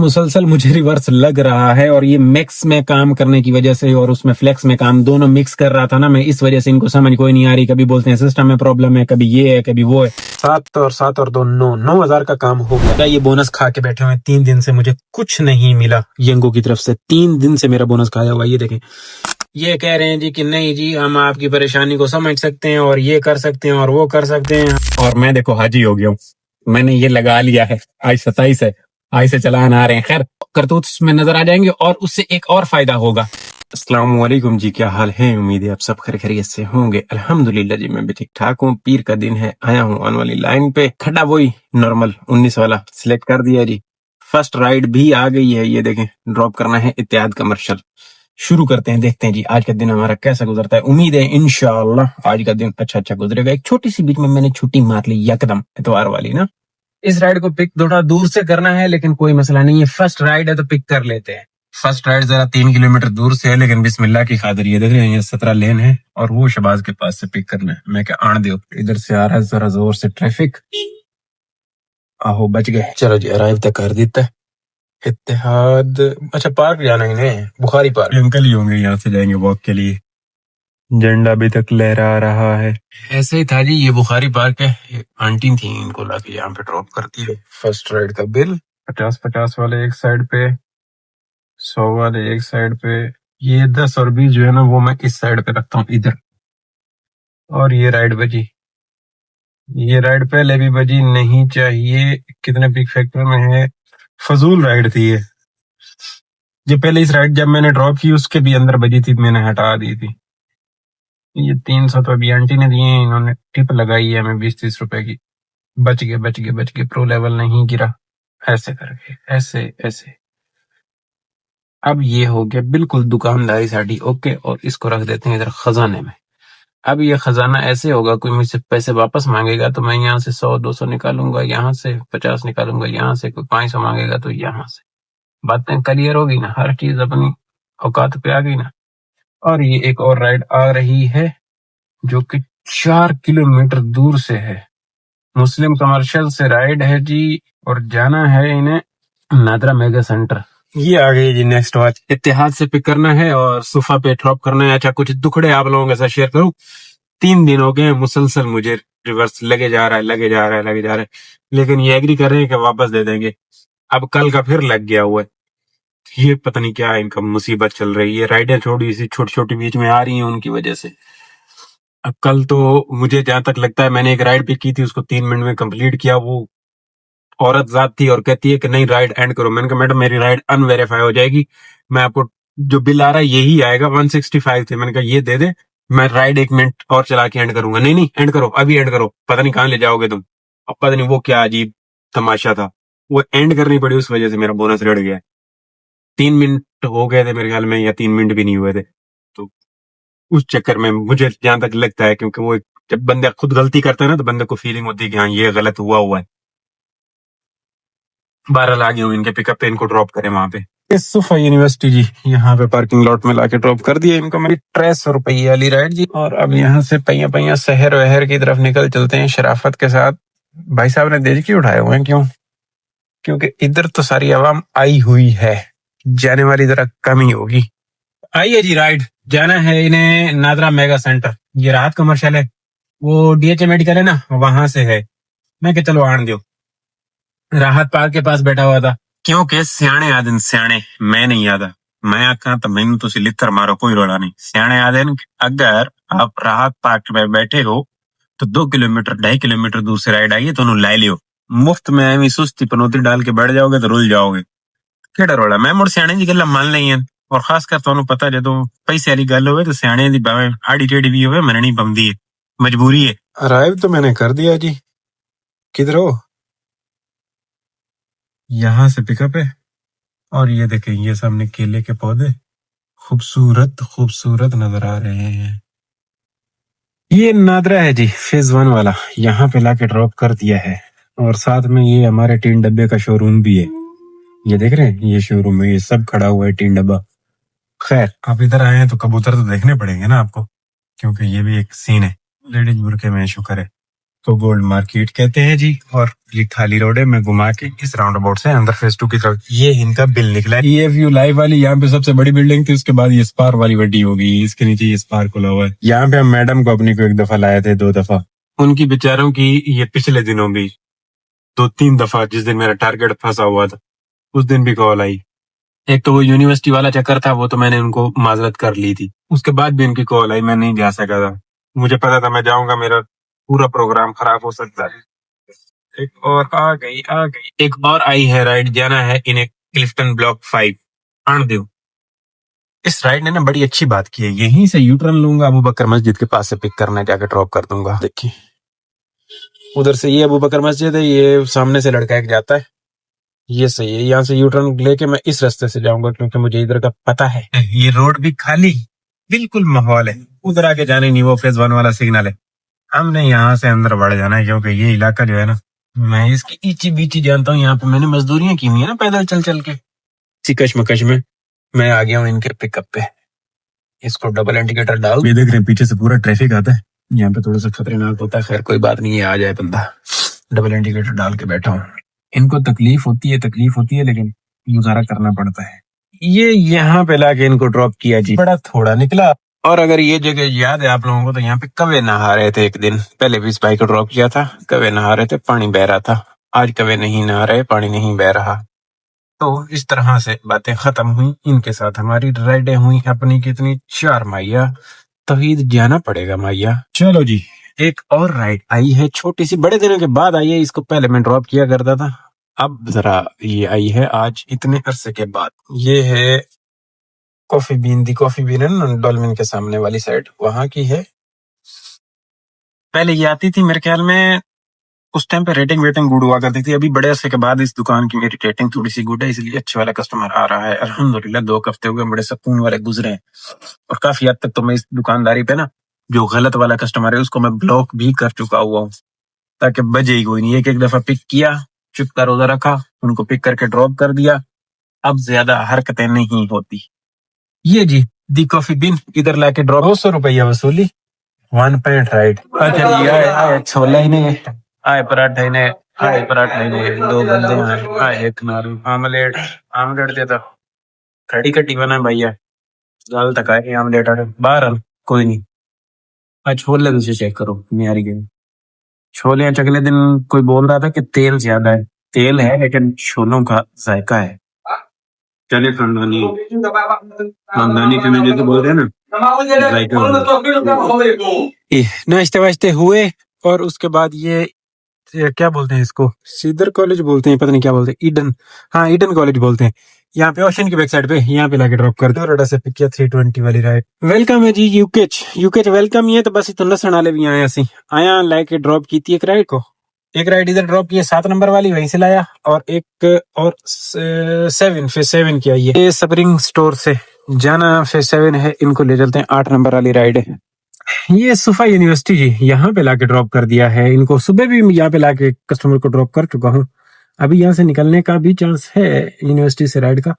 मुसलसल मुझे रिवर्स लग रहा है और ये मिक्स में काम करने की वजह से और उसमें फ्लेक्स में काम दोनों मिक्स कर रहा था ना मैं, इस वजह से इनको समझ कोई नहीं आ रही। कभी बोलते हैं सिस्टम में प्रॉब्लम है, कभी ये है, कभी वो है। 7 और 2 9,000 का काम हो गया। ये बोनस खा के बैठे हुए 3 दिन से, मुझे कुछ नहीं मिला यंगो की तरफ से। 3 दिन से मेरा बोनस खाया हुआ। ये देखें, ये कह रहे हैं जी कि नहीं जी हम आपकी परेशानी को समझ सकते हैं और ये कर सकते हैं और वो कर सकते हैं, और मैं देखो हाजी हो गया हूँ। मैंने ये लगा लिया है, आज 27 है, आज से चलान आ रहे हैं। खैर करतूत में नजर आ जाएंगे और उससे एक और फायदा होगा। अस्सलाम वालेकुम जी, क्या हाल है? उम्मीद है आप सब खैरियत से होंगे। अल्हम्दुलिल्लाह जी मैं भी ठीक ठाक हूँ। पीर का दिन है, आया हूँ ऑन वाली लाइन पे। खड्डा वही नॉर्मल 19 वाला सिलेक्ट कर दिया जी। फर्स्ट राइड भी आ गई है, ये देखें, ड्रॉप करना है इत्तेहाद कमर्शियल। शुरू करते हैं, देखते हैं जी आज का दिन हमारा कैसा गुजरता है। उम्मीद है इंशाअल्लाह आज का दिन अच्छा गुजरेगा। एक छोटी सी बीच में मैंने छुट्टी मार ली यकदम, इतवार वाली ना। इस राइड को पिक थोड़ा दूर से करना है लेकिन कोई मसला नहीं है, फर्स्ट राइड है तो पिक कर लेते हैं। फर्स्ट राइड जरा 3 किलोमीटर दूर से है लेकिन बिस्मिल्लाह की खातिर, ये देख रहे हैं ये 17 लेन है और वो शबाज के पास से पिक करना है। मैं क्या आन दो, इधर से आ रहा है जरा जोर से ट्रैफिक। आहो बच गए, चलो जी अराइव तक कर देता है। इत्तेहाद, अच्छा पार्क जाना ही नहीं, बुखारी पार्क। अंकल ही होंगे, यहाँ से जाएंगे वॉक के लिए। झंडा अभी तक लहरा रहा है। ऐसे ही था जी, ये बुखारी पार्क है। ये आंटी थी, इनको लाके यहाँ पे ड्रॉप करती है। फर्स्ट राइड का बिल 50 वाले एक साइड पे, 100 वाले एक साइड पे। ये 10 और 20 जो है ना वो मैं इस साइड पे रखता हूँ इधर। और ये राइड बजी, ये राइड पहले भी बजी नहीं चाहिए। कितने पिक फैक्टर में है, फजूल राइड थी ये। ये पहले इस राइड जब मैंने ड्रॉप की उसके भी अंदर बजी थी, मैंने हटा दी थी। ये 300 तो अभी आंटी ने दिए, इन्होंने टिप लगाई है हमें 20-30 रुपए की। बच गए प्रो लेवल नहीं गिरा। ऐसे करके ऐसे ऐसे। अब ये हो गया बिल्कुल दुकानदारी साड़ी, ओके। और इसको रख देते हैं इधर खजाने में। अब ये खजाना ऐसे होगा, कोई मुझसे पैसे वापस मांगेगा तो मैं यहाँ से 100-200 निकालूंगा, यहाँ से 50 निकालूंगा, यहाँ से कोई 500 मांगेगा तो यहाँ से। बातें क्लियर होगी ना, हर चीज अपनी औकात पे आ गई ना। और ये एक और राइड आ रही है जो कि 4 किलोमीटर दूर से है। मुस्लिम कमर्शियल से राइड है जी, और जाना है इन्हें नादरा मेगा सेंटर। ये आ गई जी नेक्स्ट वॉच। इत्तेहाद से पिक करना है और सुफा पे ड्रॉप करना है। अच्छा कुछ दुखड़े आप लोगों के साथ शेयर करूं, 3 दिन हो गए मुसलसल मुझे रिवर्स लगे जा रहा है, लेकिन ये एग्री कर रहे हैं कि वापस दे देंगे। अब कल का फिर लग गया हुआ है। ये पता नहीं क्या इनका मुसीबत चल रही है। राइडें थोड़ी सी छोटी छोटी बीच में आ रही हैं उनकी वजह से। अब कल तो मुझे जहां तक लगता है मैंने एक राइड पिक की थी, उसको 3 मिनट में कंप्लीट किया। वो औरत जात थी और कहती है कि नहीं राइड एंड करो। मैंने कहा मैडम मेरी राइड अनवेरीफाई हो जाएगी, मैं आपको जो बिल आ रहा है यही आएगा। 165 थे, मैंने कहा ये दे दे, मैं राइड 1 मिनट और चला के एंड करूंगा। नहीं एंड करो, अभी एंड करो, पता नहीं कहाँ ले जाओगे तुम। अब पता नहीं वो क्या अजीब तमाशा था, वो एंड करनी पड़ी, उस वजह से मेरा बोनस रड़ गया। 3 मिनट हो गए थे मेरे ख्याल में, या 3 मिनट भी नहीं हुए थे। तो उस चक्कर में मुझे जहां तक लगता है, क्योंकि वो जब बंदा खुद गलती करता है ना तो बंदे को फीलिंग होती है कि हाँ ये गलत हुआ है। 12 लागे हूँ इनके पिकअप पे, इनको ड्रॉप करें वहां पे सुफा यूनिवर्सिटी जी। यहाँ पे पार्किंग लॉट में लाके ड्रॉप कर दिया इनको मेरी 300 रुपये वाली राइड जी। और अब यहाँ से पैया शहर वहर की तरफ निकल चलते हैं शराफत के साथ। भाई साहब ने देज क्यों उठाए हुए हैं, क्यों? क्योंकि इधर तो सारी आवाम आई हुई है, जाने वाली जरा कम ही होगी। आई है जी राइड, जाना है इन्हें नादरा मेगा सेंटर। ये राहत कमर्शियल है, वो डीएचए मेडिकल है ना, वहां से है। मैं क्या चलो आन दो। राहत पार्क के पास बैठा हुआ था, क्योंकि सियाने आदन सियाने मैं नहीं आता। मैं आखा तो मैनू तुसी लित्तर मारो, कोई रोला नहीं। सियाने आदन अगर आप राहत पार्क में बैठे हो तो 2 किलोमीटर 2.5 किलोमीटर दूर से राइड आई है तो लै लियो। मुफ्त में एवं सुस्ती पनौती डाल के बैठ जाओगे तो रुल जाओगे। केड़ा रोला, मैं मुड़ सियाने दी गल्लां मान लईयां। और खासकर तुहानू पता जदों पैसे वाली गल होवे तो सियाने दी भावें आड़ी टेढ़ी भी होवे मननी पवंदी है, मजबूरी है। अराइव तो मैंने कर दिया जी, किधर हो? यहाँ से पिकअप है और ये देखें ये सामने केले के पौधे खूबसूरत नजर आ रहे हैं। ये नादरा है जी, फेज 1 वाला। यहाँ पे लाके ड्रॉप कर दिया है और साथ में ये हमारे 3 डब्बे का शोरूम भी है। ये देख रहे हैं, ये शोरूम में ये सब खड़ा हुआ है 3 डब्बा। खैर आप इधर आए हैं तो कबूतर तो देखने पड़ेंगे ना आपको, क्योंकि ये भी एक सीन है। लेडीज बुरके में शुक्र है, तो गोल्ड मार्केट कहते हैं जी, और ये खाली रोड है। मैं घुमा के इस राउंड अबाउट से अंदर फेज 2 की तरफ, ये इनका बिल निकला है। ये व्यू लाइव वाली यहाँ पे सबसे बड़ी बिल्डिंग थी, उसके बाद ये स्पार वाली बड़ी हो गई, इसके नीचे ये स्पार खुला हुआ है। यहाँ पे हम मैडम को अपनी को एक दफा लाए थे, 2 दफा। उनकी बेचारों की ये पिछले दिनों भी 2-3 दफा, जिस दिन मेरा टारगेट फंसा हुआ था उस दिन भी कॉल आई। एक तो वो यूनिवर्सिटी वाला चक्कर था, वो तो मैंने उनको माजरत कर ली थी, उसके बाद भी इनकी कॉल आई, मैं नहीं जा सका था। मुझे पता था मैं जाऊंगा मेरा पूरा प्रोग्राम खराब हो सकता है। एक और आ गई एक और आई है राइड, जाना है इन्हें क्लिफ्टन ब्लॉक 5 आनदेव। इस राइड ने ना बड़ी अच्छी बात की है, यहीं से यू टर्न लूंगा, अबू बकर मस्जिद के पास से पिक करना, जाके ड्रॉप कर दूंगा। देखिए उधर से ये अबू बकर मस्जिद है, ये सामने से लड़का एक जाता है, ये सही है। यहाँ से यू टर्न लेके मैं इस रास्ते से जाऊंगा क्योंकि मुझे इधर का पता है। ये रोड भी खाली, बिल्कुल माहौल है, उधर आके जाने नहीं, वो फेज 1 वाला सिग्नल है। हमने यहाँ से अंदर बढ़ जाना है क्योंकि ये इलाका जो है ना, मैं इसकी ईची बीची जानता हूँ। यहाँ पे मैंने मजदूरियां की हुई है ना पैदल चल चल के। इसी कश्मकश में मैं आ गया हूँ इनके पिकअप पे। इसको डबल इंडिकेटर डाल, ये देख रहे हैं पीछे से पूरा ट्रैफिक आता है, यहाँ पे थोड़ा सा खतरनाक होता है। खैर कोई बात नहीं है, आ जाए बंदा। डबल इंडिकेटर डाल के बैठा हूँ। इनको तकलीफ होती है लेकिन गुजारा करना पड़ता है। ये यहाँ पे लाके इनको ड्रॉप किया जी, बड़ा थोड़ा निकला। और अगर ये जगह याद है आप लोगों को, तो यहाँ पे कवे नहा रहे थे। एक दिन पहले भी इस भाई को ड्रॉप किया था, कवे नहा रहे थे, पानी बह रहा था। आज कवे नहीं नहा रहे, पानी नहीं बह रहा। तो इस तरह से बातें खत्म हुई, इनके साथ हमारी राइडें हुई अपनी कितनी 4 माइया। तौहीद जाना पड़ेगा माइया। चलो जी, एक और राइड आई है, छोटी सी, बड़े दिनों के बाद आई है। इसको पहले मैं ड्रॉप किया करता था, अब जरा ये आई है आज इतने अरसे के बाद। ये है कॉफी बीन, दी कॉफी बीन है ना डॉल्फिन के सामने वाली साइड, वहां की है। पहले ये आती थी मेरे ख्याल में, उस टाइम पे रेटिंग वेटिंग गुड हुआ करती थी। अभी बड़े अरसे के बाद इस दुकान की मेरी रेटिंग थोड़ी सी गुड है, इसलिए अच्छे वाला कस्टमर आ रहा है अल्हम्दुलिल्लाह। 2 हफ्ते हो गए, बड़े सुकून वाले गुजरे हैं। और काफी हद तक तो मैं इस दुकानदारी पे ना, जो गलत वाला कस्टमर है उसको मैं ब्लॉक भी कर चुका हुआ हूँ, ताकि बजे ही कोई नहीं। एक दफा पिक किया, चुप का रोजा रखा, उनको पिक करके ड्रॉप कर दिया, अब ज्यादा हरकतें नहीं होती। ये जी दी कॉफी बिन, इधर लाके ड्रॉप। 200 रुपया वसूली, 1 पॉइंट राइड। अच्छा जी, आए छोला ही नहीं, आए पराठा ही नहीं, आए पराठा ही नहीं, 2 बंदे हैं, आए एक नारू आमलेट, आमलेट देता खड़ी कट्टी बना भैया, दाल तक आए आमलेट आटे बाहर कोई नहीं। आज छोले दूसरे चेक करो न्यारी के छोले। अगले दिन कोई बोल रहा था कि तेल ज्यादा है, तेल है लेकिन छोलों का जायका है। चले खानदानी खानदानी खाने जो तो बोल रहे हैं ना, नाश्ते वाश्ते हुए। और उसके बाद ये क्या बोलते हैं इसको, सीदर कॉलेज बोलते हैं, पता नहीं क्या बोलते हैं, ईडन, हाँ ईडन कॉलेज बोलते हैं। यहाँ पे ओशन की बैक साइड पे, यहाँ पे लाके ड्रॉप कर दो। रोडा से पिक किया 320 वाली राइड। वेलकम है जी यूकेच वेलकम ही है। तो बस इतना लसन वाले भी आए, असी आया लाके ड्रॉप की थी एक राइड को, एक राइड इधर ड्रॉप किया 7 नंबर वाली, वहीं से लाया। और एक और 7 की आई है, ये स्प्रिंग स्टोर से जाना फेज 7 है, इनको ले चलते हैं। 8 नंबर वाली राइड है। ये सुफा यूनिवर्सिटी जी, यहाँ पे लाके ड्रॉप कर दिया है इनको। सुबह भी यहाँ पे लाके कस्टमर को ड्रॉप कर चुका हूँ। अभी यहाँ से निकलने का भी चांस है यूनिवर्सिटी से राइड का,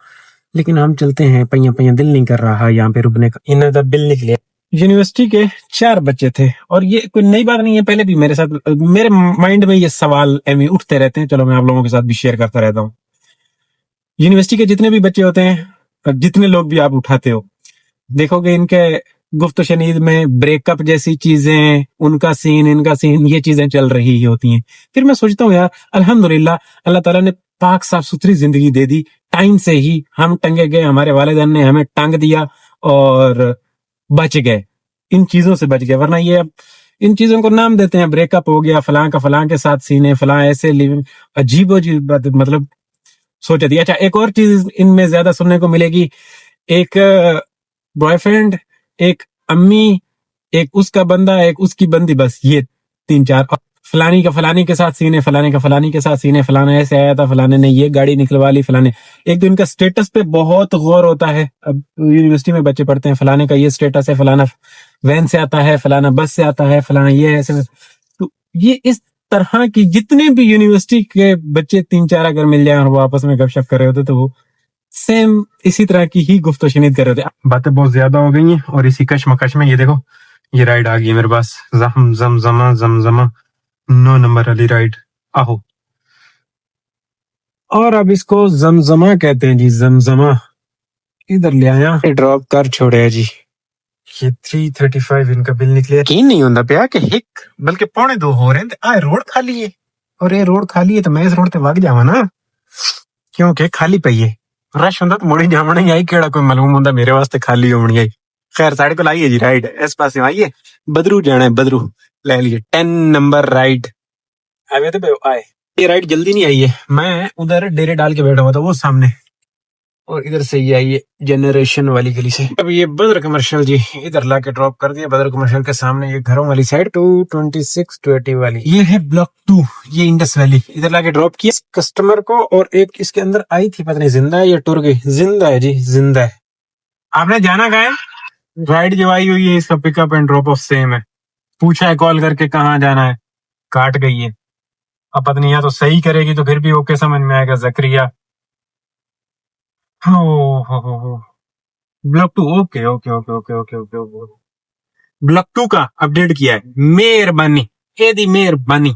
लेकिन हम चलते हैं। पहिया पहिया दिल नहीं कर रहा यहाँ पे रुकने का। इन्होंने बिल निकले। यूनिवर्सिटी के 4 बच्चे थे, और ये कोई नई बात नहीं है, पहले भी मेरे साथ, मेरे माइंड में ये सवाल एवं उठते रहते हैं। चलो मैं आप लोगों के साथ भी शेयर करता रहता हूँ। यूनिवर्सिटी के जितने भी बच्चे होते हैं, जितने लोग भी आप उठाते हो, देखोगे इनके गुफ्त शनीद में ब्रेकअप जैसी चीजें, उनका सीन इनका सीन, ये चीजें चल रही ही होती हैं। फिर मैं सोचता हूँ यार अल्हम्दुलिल्लाह, अल्लाह ताला ने पाक साफ सुथरी जिंदगी दे दी। टाइम से ही हम टंगे गए, हमारे वालिदैन ने हमें टांग दिया और बच गए, इन चीजों से बच गए। वरना ये अब इन चीजों को नाम देते हैं, ब्रेकअप हो गया, फलां का फलां के साथ सीन है, फलां ऐसे लिविंग, अजीब अजीब बात, मतलब सोचा थी। अच्छा, एक और चीज इनमें ज्यादा सुनने को मिलेगी, एक बॉयफ्रेंड, एक अम्मी, एक उसका बंदा, एक उसकी बंदी, बस ये 3-4। फलानी का फलानी के साथ सीन है, फलाने का फलानी के साथ सीन है, फलाना ऐसे आया था, फलाने ने ये गाड़ी निकलवा ली, फलाने। एक तो इनका स्टेटस पे बहुत गौर होता है। अब यूनिवर्सिटी में बच्चे पढ़ते हैं, फलाने का ये स्टेटस है, फलाना वैन से आता है, फलाना बस से आता है, फलाना ये ऐसे। तो ये इस तरह की जितने भी यूनिवर्सिटी के बच्चे 3-4 अगर मिल जाए और वो आपस में गपशप कर रहे होते, तो वो सेम इसी तरह की ही गुफ्तो शनीद कर रहे थे। बातें बहुत ज्यादा हो गई हैं, और इसी कश्मकश में ये देखो, ये राइड आ गई है मेरे पास, जमजमा। 9 नंबर वाली राइड। आहो। और अब इसको जमजमा कहते हैं जी, जमजमा। इधर ले आया, ड्रॉप कर छोड़े जी। ये 335 इनका बिल निकले। यकीन नहीं होता पिया कि हिक बल्कि 1:45 हो रहे हैं। आ रोड खाली है, और ये रोड खाली है तो मैं इस रोड पे भाग जावा ना, क्योंकि खाली पई है। रश होंदा तो मुड़ी जावना ही आई, केड़ा कोई मालूम होंदा मेरे वास्ते खाली होनी आई। खैर साढ़े को आइए जी राइड, इस पास आइए, बदरू जाना है, बदरू ले लिए 10 नंबर राइड। आए थे आए, ये राइड जल्दी नहीं आई है। मैं उधर डेरे डाल के बैठा हुआ था वो सामने, और इधर से ये आई है जनरेशन वाली गली से। अब ये बदर कमर्शियल जी इधर लाके ड्रॉप कर दिया, बदर कमर्शियल के सामने ये घरों वाली साइड 226 280 वाली, ये है ब्लॉक 2, ये इंडस वैली। इधर लाके ड्रॉप किया कस्टमर को, और एक इसके अंदर आई थी, पता नहीं जिंदा है या टुर गई। जिंदा है जी, जिंदा है। आपने जाना कहा है? राइड जो आई हुई है इसका pickup and drop of same है। पूछा है कॉल करके कहाँ जाना है, काट गई है। अब पता नहीं, या तो सही करेगी तो फिर भी ओके समझ में आएगा। जकरिया हो block 2, okay okay okay okay okay okay okay. Block 2 का अपडेट किया है, मेहरबानी, एदी मेहरबानी।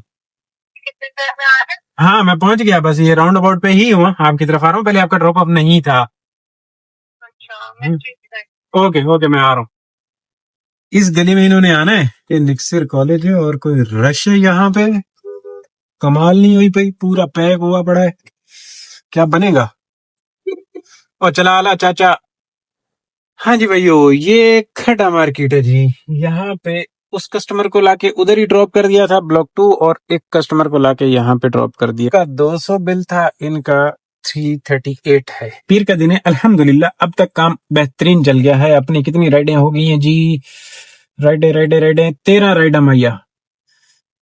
हाँ मैं पहुंच गया, बस ये राउंड अबाउट पे ही हूँ, आपकी तरफ आ रहा हूँ। पहले आपका ड्रॉप ऑफ नहीं था। ओके ओके मैं आ रहा हूँ। इस गली में इन्होंने आना है, ये निक्सर कॉलेज है और कोई रश है यहाँ पे, कमाल नहीं हुई भाई, पूरा पैक हुआ पड़ा है। क्या बनेगा? और चला आला चाचा। हाँ जी भाइयों, ये खड़ा मार्केट है जी। यहाँ पे उस कस्टमर को लाके उधर ही ड्रॉप कर दिया था ब्लॉक 2, और एक कस्टमर को लाके यहाँ पे ड्रॉप कर दिया। का 200 बिल था, इनका 338 है। पीर का दिन है, अल्हम्दुलिल्लाह अब तक काम बेहतरीन चल गया है। अपनी कितनी राइडें हो गई हैं जी? राइडें राइडें राइडें 13 राइडा मैया,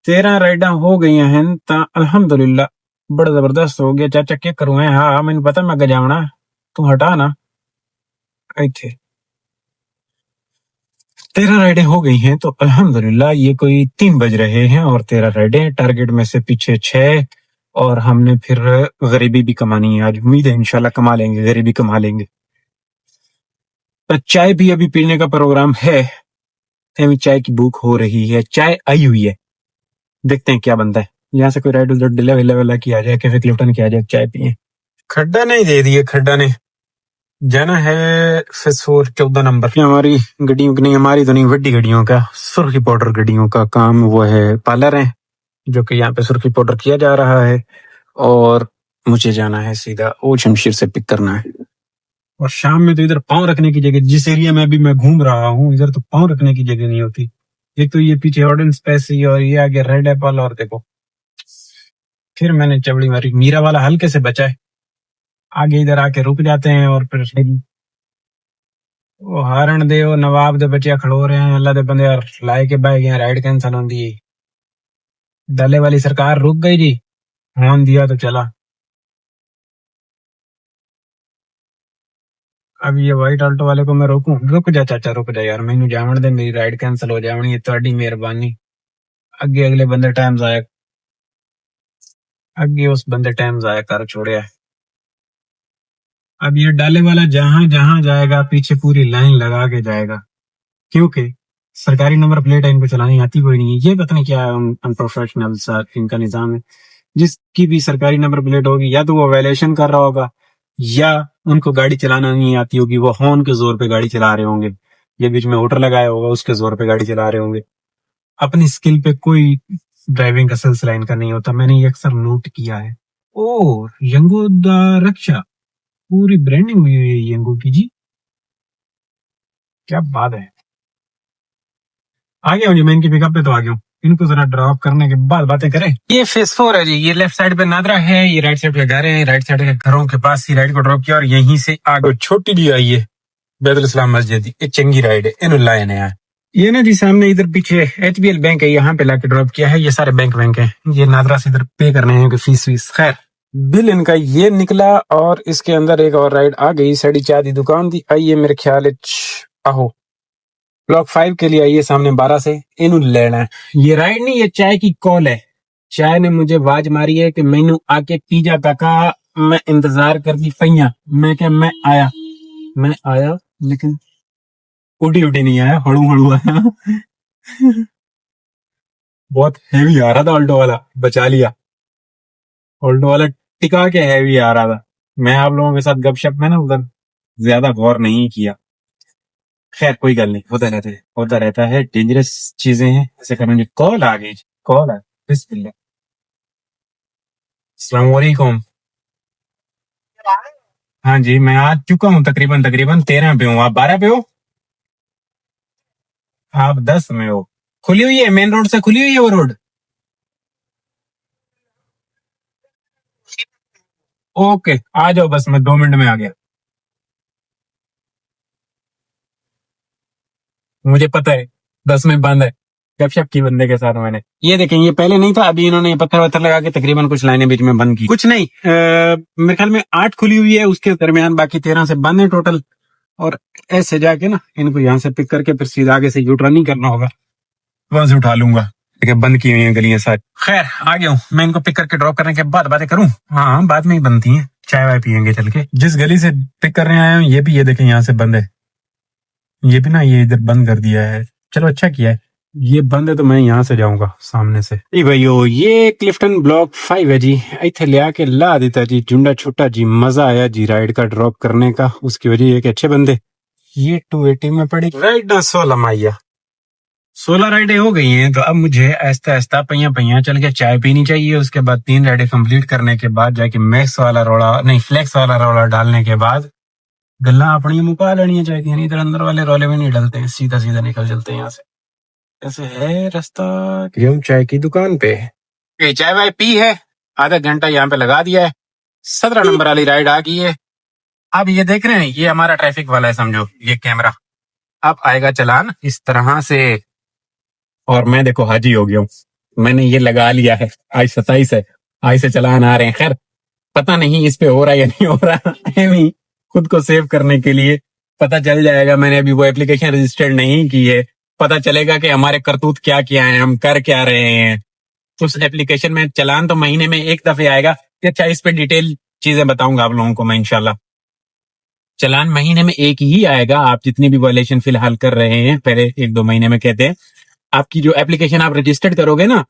13 राइडा हो गई हैं ता अल्हम्दुलिल्लाह बड़ा जबरदस्त हो गया। चाचा क्या करूँ है? हाँ मैंने पता मैं गजावना, तू हटा ना। थे 13 राइडें हो गई हैं तो अल्हम्दुलिल्लाह ये कोई 3 बज रहे हैं, और 13 राइडें, टारगेट में से पीछे 6, और हमने फिर गरीबी भी कमानी है आज। उम्मीद है इंशाल्लाह कमा लेंगे, गरीबी कमा लेंगे। तो चाय भी अभी पीने का प्रोग्राम है, अभी चाय की भूख हो रही है। चाय आई हुई है, देखते हैं क्या बनता है। यहाँ से कोई राइड उधर डिले विले वाला की आ जाए, कैफे क्लिफ्टन की आ जाए, चाय पिए। खड्डा नहीं दे दिए, खड्डा ने जाना है फिसोर 14 नंबर। हमारी गड्डियों की नहीं, हमारी तो नहीं, बड़ी गड्डियों का, सुर्खी पाउडर गड्डियों का काम वो है। पार्लर है जो कि यहाँ पे सुर्खी पाउडर किया जा रहा है, और मुझे जाना है सीधा ओ शमशीर से पिक करना है। और शाम में तो इधर पाँव रखने की जगह, जिस एरिया में अभी मैं घूम रहा हूँ इधर तो पाँव रखने की जगह नहीं होती। एक तो ये पीछे ऑर्डेंस पैसी, और ये आगे रेड एप्पल, और देखो फिर मैंने चबड़ी मारी। मीरा वाला हल्के से बचा है, आगे इधर आके रुक जाते हैं, और फिर वो हारण दे, वो नवाब दे बच्चे खड़ो रहे हैं, अल्लाह दे बंदे यार लाए के बाय गए, राइड कैंसल होंदी है। दले वाली सरकार रुक गई जी, हॉर्न दिया तो चला। अब ये व्हाइट ऑल्टो वाले को मैं रोकूं? रुक जा चाचा, रुक जा यार, मैनू जावन दे, मेरी राइड कैंसल हो जावनी है, ਤੁਹਾਡੀ मेहरबानी। अगे अगले बंदे टाइम जाया, अगे उस बंदे टाइम जाया कर छोड़िया। अब ये डाले वाला जहां जहां जाएगा पीछे पूरी लाइन लगा के जाएगा, क्योंकि सरकारी नंबर प्लेट है, इनको चलानी आती कोई नहीं है। ये पता नहीं क्या अनप्रोफेशनल सा इनका निजाम है। जिसकी भी सरकारी नंबर प्लेट होगी, या तो वो वायलेशन कर रहा होगा, या उनको गाड़ी चलाना नहीं आती होगी, वो हॉर्न के जोर पे गाड़ी चला रहे होंगे, ये बीच में होटर लगाया होगा उसके जोर पे गाड़ी चला रहे होंगे। अपनी स्किल पे कोई ड्राइविंग का सिलसिला इनका नहीं होता, मैंने ये अक्सर नोट किया है। ओ यंगो द रक्षा, पूरी ब्रांडिंग हुई हुई है यंगो की जी, क्या बात है। आ गया हूँ जी, मैं इनकी पिकअप पे तो आ गया हूँ, इनको जरा ड्रॉप करने के बाद बातें करें। ये फेस 4 है जी, ये लेफ्ट साइड पे नादरा है, ये राइट साइड पे घर है, राइट साइड के घरों के पास ही राइड को ड्रॉप किया, और यहीं से आगे छोटी जी आई है बैतुल इस्लाम मस्जिद, एक चंगी राइड है, इन लाइन है। ये ना जी सामने इधर पीछे HBL बैंक है, यहाँ पे लाके ड्रॉप किया है। ये सारे बैंक है, ये नादरा से इधर पे करने हैं फीस वीस। खैर बिल इनका ये निकला, और इसके अंदर एक और राइड आ गई। साड़ी चाय दी दुकान थी, आइए मेरे ख्याल आहो ब्लॉक 5 के लिए आइए, सामने 12 से इन लेना है। ये राइड नहीं, ये चाय की कॉल है। चाय ने मुझे आवाज मारी है कि मैनू आके पी जा काका, मैं इंतजार कर दी पैया। मैं क्या, मैं आया लेकिन उड़ी उड़ी नहीं आया, हड़ू हड़ू आया। बहुत हैवी आ रहा था ऑल्टो वाला, बचा लिया। ऑल्टो वाला टिका के हैवी आ रहा था। मैं आप लोगों के साथ गपशप में ना उधर ज्यादा गौर नहीं किया। खैर कोई गल नहीं, होता रहता है, डेंजरस चीजें हैं ऐसे करने। कॉल आ गई, कॉल आ, बिस्मिल्लाह। अस्सलाम वालेकुम। हाँ जी, मैं आ चुका हूँ तकरीबन तकरीबन 13 पे हूँ। आप 12 पे हो? आप 10 में हो। खुली हुई है, मेन रोड से खुली हुई है वो रोड। ओके, आ जाओ, बस मैं 2 मिनट में आ गया। मुझे पता है 10 में बंद है। गपशप की बंदे के साथ मैंने, ये देखें, ये पहले नहीं था, अभी इन्होंने ये पत्थर वत्थर लगा के तकरीबन कुछ लाइनें बीच में बंद की। कुछ नहीं, मेरे ख्याल में 8 खुली हुई है, उसके दरमियान बाकी 13 से बंद है टोटल। और ऐसे जाके ना इनको यहाँ से पिक करके फिर सीधा आगे से यू टर्न नहीं करना होगा, वहां से उठा लूंगा। ठीक है, बंद की हुई है गलियां सारी। खैर आ गया हूँ मैं, इनको पिक करके ड्रॉप करने के बाद बातें करूँ। हाँ, बाद में ही बनती हैं, चाय वाय पियेंगे चल के। जिस गली से पिक करने आया हूँ ये भी, ये देखें यहाँ से बंद है। ये भी ना, ये इधर बंद कर दिया है। चलो अच्छा किया है, ये बंद है तो मैं यहाँ से जाऊंगा सामने से। जी भाइयों, ये क्लिफ्टन ब्लॉक 5 है जी। इथे ले आके ला देता जी, झुंडा छुट्टा जी। मजा आया जी राइड का ड्रॉप करने का, उसकी वजह एक अच्छे बंदे। ये 280 में पड़ी राइड ना 16 माइया। 16 राइडें हो गई हैं, तो अब मुझे आहिस्ता आहिस्ता पहिया पहिया चल के चाय पीनी चाहिए। उसके बाद 3 राइडें कंप्लीट करने के बाद जाके मैक्स वाला रोड़ा नहीं, फ्लेक्स वाला रोड़ा डालने के बाद गल्ला अपनी मुका लेनी चाहिए। नहीं इधर अंदर वाले रोले में नहीं डलते हैं, सीधा सीधा निकल चलते हैं यहाँ से। ऐसे है रास्ता। हम चाय की दुकान पे, ये चाय वाय पी है, आधा घंटा यहाँ पे लगा दिया है। 17 नंबर वाली राइड आ गई है। अब ये देख रहे हैं, ये हमारा ट्रैफिक वाला है समझो, ये कैमरा। अब आएगा चलान इस तरह से, और मैं देखो हाजी हो गया हूँ। मैंने ये लगा लिया है, आज 27 है, आज से चलान आ रहे हैं। खैर पता नहीं इस पे हो रहा है या नहीं हो रहा है, खुद को सेव करने के लिए पता चल जाएगा। मैंने अभी वो एप्लीकेशन रजिस्टर्ड नहीं की है, पता चलेगा कि हमारे करतूत क्या क्या है, हम कर क्या रहे हैं। उस एप्लीकेशन में चलान तो महीने में एक दफे आएगा। अच्छा, इस पे डिटेल चीजें बताऊंगा आप लोगों को मैं इंशाल्लाह। चलान महीने में एक ही आएगा, आप जितनी भी वायलेशन फिलहाल कर रहे हैं पहले 1-2 महीने में कहते हैं। आपकी जो एप्लीकेशन आप रजिस्टर्ड करोगे ना,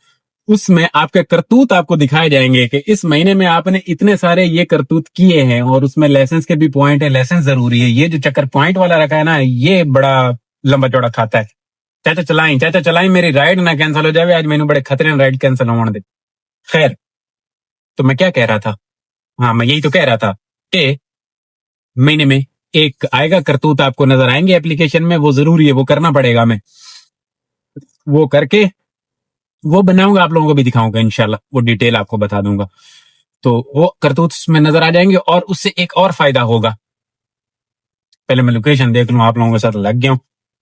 उसमें आपके करतूत आपको दिखाए जाएंगे कि इस महीने में आपने इतने सारे ये करतूत किए हैं, और उसमें लाइसेंस के भी पॉइंट है। लाइसेंस जरूरी है, ये जो चक्कर पॉइंट वाला रखा है ना, ये बड़ा लंबा चौड़ा खाता है। चाचा चलाएं, मेरी राइड ना कैंसिल हो जाए। आज मैंने बड़े खतरे में राइड कैंसिल होने दे। खैर, तो मैं क्या कह रहा था? हाँ, मैं यही तो कह रहा था कि महीने में एक आएगा करतूत, आपको नजर आएंगे एप्लीकेशन में, वो जरूरी है, वो करना पड़ेगा। मैं वो करके वो बनाऊंगा, आप लोगों को भी दिखाऊंगा इंशाल्लाह, वो डिटेल आपको बता दूंगा। तो वो करतूत में नजर आ जाएंगे, और उससे एक और फायदा होगा। पहले मैं लोकेशन देख लूं, आप लोगों के साथ लग गया हूं।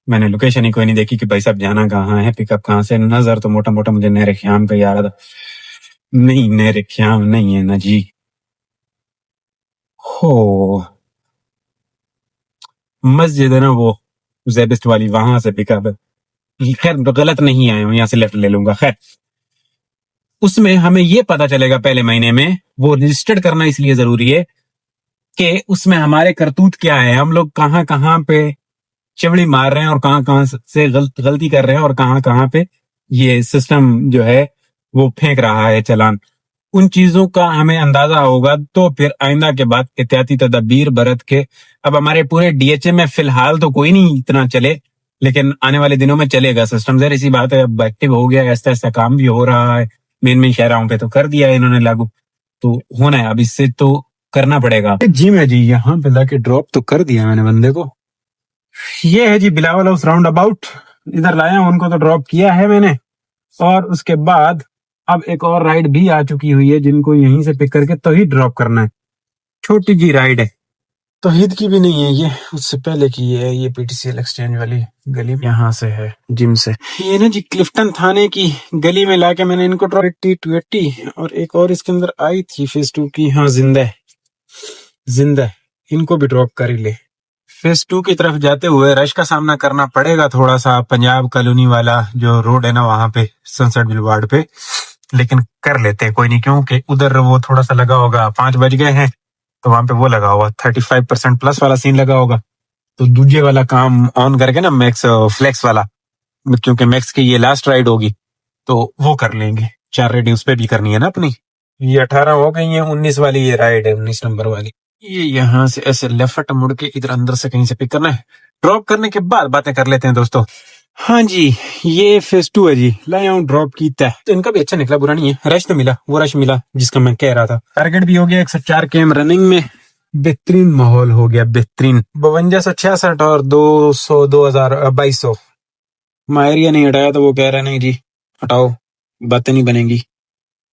मैंने लोकेशन ही कोई नहीं देखी कि भाई साहब जाना कहाँ है, पिकअप कहाँ से। नजर तो मोटा मोटा मुझे नहर ख्याम का ही आ रहा था। नहीं, नहर ख्याम नहीं है ना जी। हो, मस्जिद है ना वो जेबिस्ट वाली, वहां से पिकअप है। खैर गलत नहीं आया हूं, यहाँ से लेफ्ट ले लूंगा। खैर, उसमें हमें ये पता चलेगा पहले महीने में, वो रजिस्टर्ड करना इसलिए जरूरी है कि उसमें हमारे करतूत क्या है, हम लोग कहाँ कहाँ पे चिवड़ी मार रहे हैं, और कहाँ कहाँ से गलती कर रहे हैं, और कहाँ कहाँ पे ये सिस्टम जो है वो फेंक रहा है चालान। उन चीजों का हमें अंदाजा होगा, तो फिर आइंदा के बाद एहतियाती तदबीर बरत के। अब हमारे पूरे डीएचए में फिलहाल तो कोई नहीं इतना चले, लेकिन आने वाले दिनों में चलेगा सिस्टम। जहर इसी बात है, अब एक्टिव हो गया, ऐसा ऐसा काम भी हो रहा है। मेन मेन शहरों पे तो कर दिया है इन्होंने लागू, तो होना है। अब इससे तो करना पड़ेगा जी। मैं जी यहाँ पे लाके ड्रॉप तो कर दिया मैंने बंदे को। ये है जी बिलावल हाउस राउंड अबाउट, इधर लाया हूं उनको, तो ड्रॉप किया है मैंने। और उसके बाद अब एक और राइड भी आ चुकी हुई है, जिनको यहीं से पिक करके तौहीद ड्रॉप करना है। छोटी जी राइड है, तौहीद की भी नहीं है ये, उससे पहले की है। ये पीटीसीएल एक्सचेंज वाली गली यहाँ से है, जिम से। ये ना जी क्लिफ्टन थाने की गली में लाके मैंने इनको ड्रॉप 80-80, और एक और इसके अंदर आई थी फेज 2 की। हाँ, जिंदा है, इनको भी ड्रॉप कर ही ले। फेज 2 की तरफ जाते हुए रश का सामना करना पड़ेगा थोड़ा सा, पंजाब कॉलोनी वाला जो रोड है ना वहां पे, सनसेट बुलवार्ड पे। लेकिन कर लेते हैं, कोई नहीं, क्योंकि उधर वो थोड़ा सा लगा होगा, 5 बज गए हैं, तो वहां पे वो लगा होगा 35% प्लस वाला सीन लगा होगा। तो दूजे वाला काम ऑन करके ना, मैक्स फ्लेक्स वाला, क्योंकि मैक्स की ये लास्ट राइड होगी, तो वो कर लेंगे। 4 राइडें उस पे भी करनी है ना अपनी। ये 18 हो गई है, 19 वाली ये राइड है, 19 नंबर वाली। ये यहाँ से ऐसे लेफ्ट मुड़ के इधर अंदर से कहीं से पिक करना है। ड्रॉप करने के बाद बातें कर लेते हैं दोस्तों। हाँ जी, ये फेज 2 है जी। लाया हूँ ड्रॉप की तय। तो इनका भी अच्छा निकला, बुरा नहीं है। रश तो मिला, वो रश मिला जिसका मैं कह रहा था। टारगेट भी हो गया 104 केम रनिंग में। बेहतरीन माहौल हो गया, बेहतरीन। 5266 और 200 2200। मायरिया नहीं हटाया तो वो कह रहा नहीं जी हटाओ, बातें नहीं बनेगी।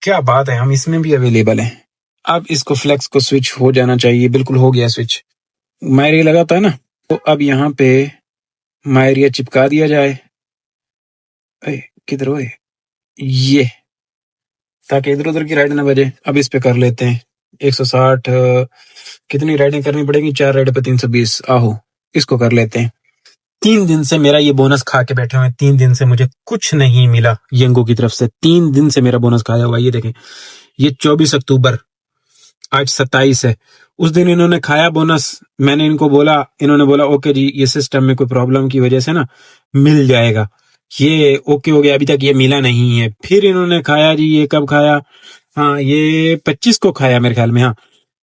क्या बात है, हम इसमें भी अवेलेबल हैं। अब इसको फ्लेक्स को स्विच हो जाना चाहिए। बिल्कुल हो गया स्विच। मायरिया लगाता है ना, तो अब यहाँ पे मायरिया चिपका दिया जाए। किधर हो ये, ताकि इधर उधर की राइड ना बजे। अब इस पे कर लेते हैं 160। कितनी राइडें करनी पड़ेगी? 4 राइड पे 320। आहो, इसको कर लेते हैं। 3 दिन से मेरा ये बोनस खा के बैठे हुए हैं। 3 दिन से मुझे कुछ नहीं मिला यंगो की तरफ से। 3 दिन से मेरा बोनस खाया हुआ। ये देखें, ये 24 अक्टूबर, आज 27 है। उस दिन इन्होंने खाया बोनस। मैंने इनको बोला, इन्होंने बोला ओके जी, ये सिस्टम में कोई प्रॉब्लम की वजह से ना मिल जाएगा। ये ओके हो गया, अभी तक ये मिला नहीं है। फिर इन्होंने खाया जी। ये कब खाया? हाँ, ये 25 को खाया मेरे ख्याल में। हाँ,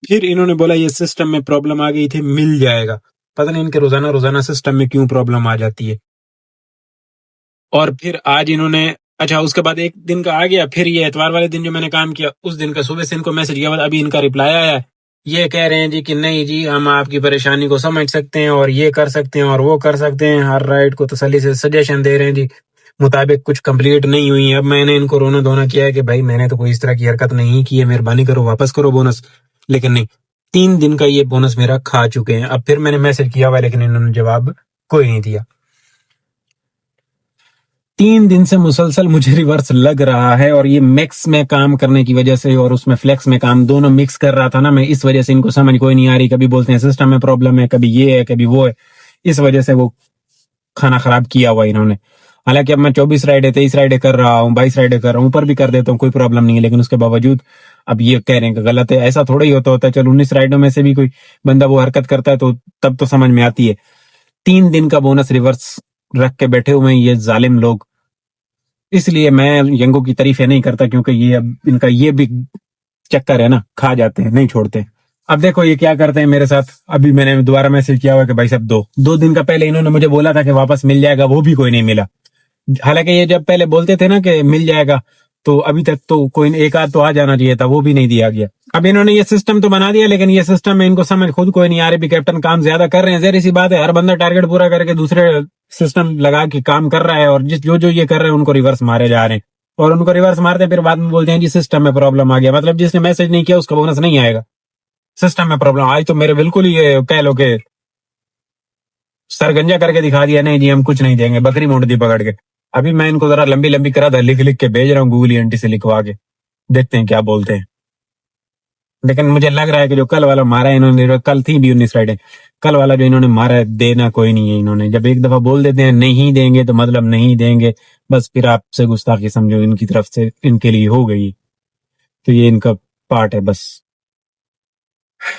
फिर इन्होंने बोला ये सिस्टम में प्रॉब्लम आ गई थी, मिल जाएगा। पता नहीं इनके रोजाना रोजाना सिस्टम में क्यों प्रॉब्लम आ जाती है। और फिर आज इन्होंने, अच्छा उसके बाद एक दिन का आ गया। फिर ये एतवार वाले दिन जो मैंने काम किया, उस दिन का सुबह से इनको मैसेज किया, अभी इनका रिप्लाई आया है। ये कह रहे हैं जी कि नहीं जी, हम आपकी परेशानी को समझ सकते हैं और ये कर सकते हैं और वो कर सकते हैं। हर राइड को तसल्ली से सजेशन दे रहे हैं जी, मुताबिक कुछ कंप्लीट नहीं हुई है। अब मैंने इनको रोना धोना किया है कि भाई मैंने तो कोई इस तरह की हरकत नहीं की है, मेहरबानी करो वापस करो बोनस। लेकिन नहीं, 3 दिन का ये बोनस मेरा खा चुके हैं। अब फिर मैंने मैसेज किया हुआ, लेकिन इन्होंने जवाब कोई नहीं दिया। 3 दिन से मुसलसल मुझे रिवर्स लग रहा है, और ये मैक्स में काम करने की वजह से और उसमें फ्लेक्स में काम दोनों मिक्स कर रहा था ना मैं, इस वजह से इनको समझ कोई नहीं आ रही। कभी बोलते हैं सिस्टम में प्रॉब्लम है, कभी ये है, कभी वो है। इस वजह से वो खाना खराब किया हुआ इन्होंने। हालांकि अब मैं 24 राइड 23 राइड कर रहा हूँ, 22 राइड कर रहा हूँ, ऊपर भी कर देता हूँ, कोई प्रॉब्लम नहीं है। लेकिन उसके बावजूद अब ये कह रहे हैं कि गलत है। ऐसा थोड़ा ही होता है। चलो 19 राइडों में से भी कोई बंदा वो हरकत करता है तो तब तो समझ में आती है। 3 दिन का बोनस रिवर्स रख के बैठे हुए हैं ये जालिम लोग। इसलिए मैं यंगो की तारीफें नहीं करता, क्योंकि ये अब इनका ये भी चक्कर है ना, खा जाते हैं, नहीं छोड़ते। अब देखो ये क्या करते हैं मेरे साथ। अभी मैंने दोबारा मैसेज किया हुआ कि भाई साहब 2 दिन का पहले इन्होंने मुझे बोला था कि वापस मिल जाएगा, वो भी कोई नहीं मिला। हालांकि ये जब पहले बोलते थे ना कि मिल जाएगा, तो अभी तक तो कोई एक आध तो आ जाना चाहिए था, वो भी नहीं दिया गया। अब इन्होंने ये सिस्टम तो बना दिया, लेकिन ये सिस्टम में इनको समझ खुद कोई नहीं आ रही। भी कैप्टन काम ज्यादा कर रहे हैं, जहरी सी बात है। हर बंदा टारगेट पूरा करके दूसरे सिस्टम लगा के काम कर रहा है, और जो जो ये कर रहे हैं उनको रिवर्स मारे जा रहे हैं। और उनको रिवर्स मारते फिर बाद में बोलते हैं जी सिस्टम में प्रॉब्लम आ गया। मतलब जिसने मैसेज नहीं किया उसका बोनस नहीं आएगा। सिस्टम में प्रॉब्लम आज तो मेरे बिल्कुल ही ये कह लो कि सरगंजा करके दिखा दिया, नहीं जी हम कुछ नहीं देंगे, बकरी मोड़ दी पकड़ के। अभी मैं इनको जरा लंबी लंबी करा था, लिख लिख के भेज रहा हूँ गूगली आंटी से लिखवा के, देखते हैं क्या बोलते हैं। लेकिन मुझे लग रहा है कि जो कल वाला मारा है इन्होंने, कल थी भी 19 राइडें, कल वाला जो इन्होंने मारा है देना कोई नहीं है। इन्होंने जब एक दफा बोल देते हैं नहीं देंगे तो मतलब नहीं देंगे, बस फिर आपसे गुस्ताखी समझो इनकी तरफ से इनके लिए हो गई। तो ये इनका पार्ट है बस।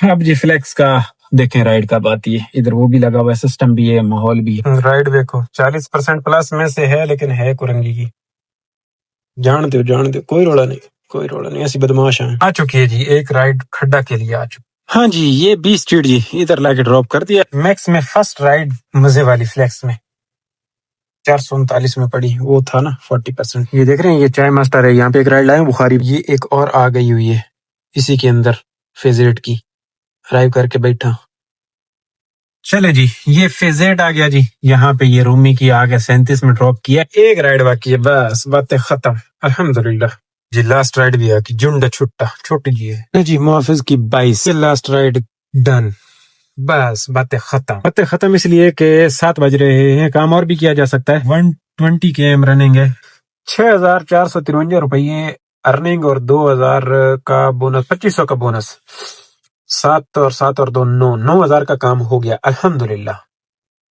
अब जी फ्लेक्स का देखें, राइड कब आती है। इधर वो भी लगा हुआ है, सिस्टम भी है, माहौल भी है। राइड देखो 40% प्लस में से है, लेकिन है कुरंगी की। जान दो, कोई रोड़ा नहीं, कोई रोड़ा नहीं। ऐसी बदमाश है। आ चुकी है जी एक राइड खड्डा के लिए आ चुकी। हाँ जी, ये 20 स्ट्रीट जी, इधर लाके ड्रॉप कर दिया। मैक्स में फर्स्ट राइड मजे वाली फ्लेक्स में 439 में पड़ी, वो था ना 40%। ये देख रहे हैं, ये चाय मास्टर है, यहाँ पे एक राइड लाए बुखारी। ये एक और आ गई हुई है इसी के अंदर, फेज 8 की अराइव करके बैठा। चले जी, ये फेज 8 आ गया जी। यहाँ पे ये रूमी की आ गया, 37 में ड्रॉप किया। एक राइड बाकी है, बस बातें खत्म अल्हम्दुलिल्लाह जी। लास्ट राइड भी आ गई, जुंडा छुट्टा छोटी जी है जी, मुहाफिज की 22। लास्ट राइड डन, बस बातें खत्म इसलिए कि 7 बज रहे हैं। काम और भी किया जा सकता है। 120 km रनिंग है, 6453 रुपये अर्निंग और 2000 का बोनस, 2500 का बोनस। 7 और 7 और 2 9,000 का काम हो गया अल्हम्दुलिल्लाह।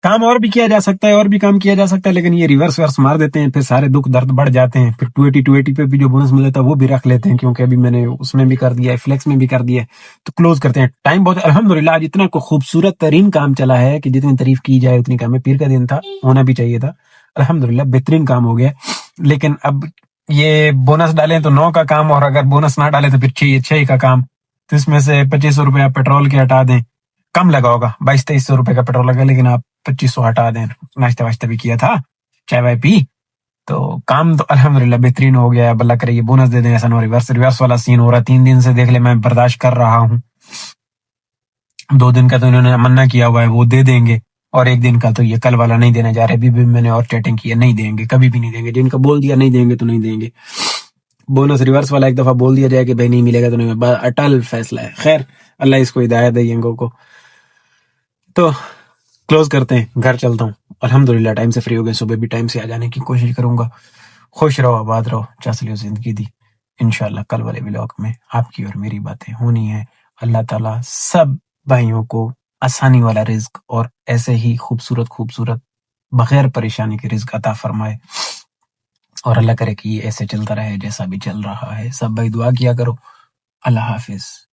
काम और भी किया जा सकता है, और भी काम किया जा सकता है, लेकिन ये रिवर्स वर्स मार देते हैं, फिर सारे दुख दर्द बढ़ जाते हैं। फिर 280 पे भी जो बोनस मिला था वो भी रख लेते हैं, क्योंकि अभी मैंने उसमें भी कर दिया है, फ्लेक्स में भी कर दिया है, तो क्लोज करते हैं। टाइम बहुत अल्हम्दुलिल्लाह आज इतना खूबसूरत तरीन काम चला है कि जितनी तारीफ की जाए उतनी कम है। पीर का दिन था, होना भी चाहिए था। अल्हम्दुलिल्लाह बेहतरीन काम हो गया। लेकिन अब ये बोनस डालें तो 9 का काम, और अगर बोनस ना डाले तो फिर 6 का काम। तो इसमें से 2500 रुपये आप पेट्रोल के हटा दें, कम लगा होगा, 2200-2300 रुपये का पेट्रोल लगा, लेकिन आप 2500 हटा दें, नाश्ता वाश्ता भी किया था, चाय वाय पी, तो काम तो अल्हम्दुलिल्लाह बेहतरीन हो गया है। अल्लाह करे ये बोनस दे दें, ऐसा ना हो रिवर्स रिवर्स वाला सीन हो रहा है 3 दिन से, देख ले मैं बर्दाश्त कर रहा हूँ। 2 दिन का तो इन्होंने मन्ना किया हुआ है, वो दे देंगे, और 1 दिन का तो ये कल वाला नहीं देने जा रहे। अभी भी मैंने और चैटिंग की है, नहीं देंगे, कभी भी नहीं देंगे। जिनका बोल दिया नहीं देंगे तो नहीं देंगे। बोनस रिवर्स वाला एक दफा बोल दिया जाए कि भाई नहीं मिलेगा तो नहीं, अटल फैसला है। खैर, अल्लाह इसको हिदायत दे यंगो को। तो क्लोज करते हैं, घर चलता हूँ। अल्हम्दुलिल्लाह टाइम से फ्री हो गए, सुबह भी टाइम से आ जाने की कोशिश करूंगा। खुश रहो, आबाद रहो, चसलियो जिंदगी दी। इंशाल्लाह कल वाले व्लॉग में आपकी और मेरी बातें होनी है। अल्लाह ताला सब भाइयों को आसानी वाला रिज्क और ऐसे ही खूबसूरत खूबसूरत बगैर परेशानी के रिज्क अता फरमाए, और अल्लाह करे कि ये ऐसे चलता रहे जैसा भी चल रहा है। सब भाई दुआ किया करो। अल्लाह हाफिज।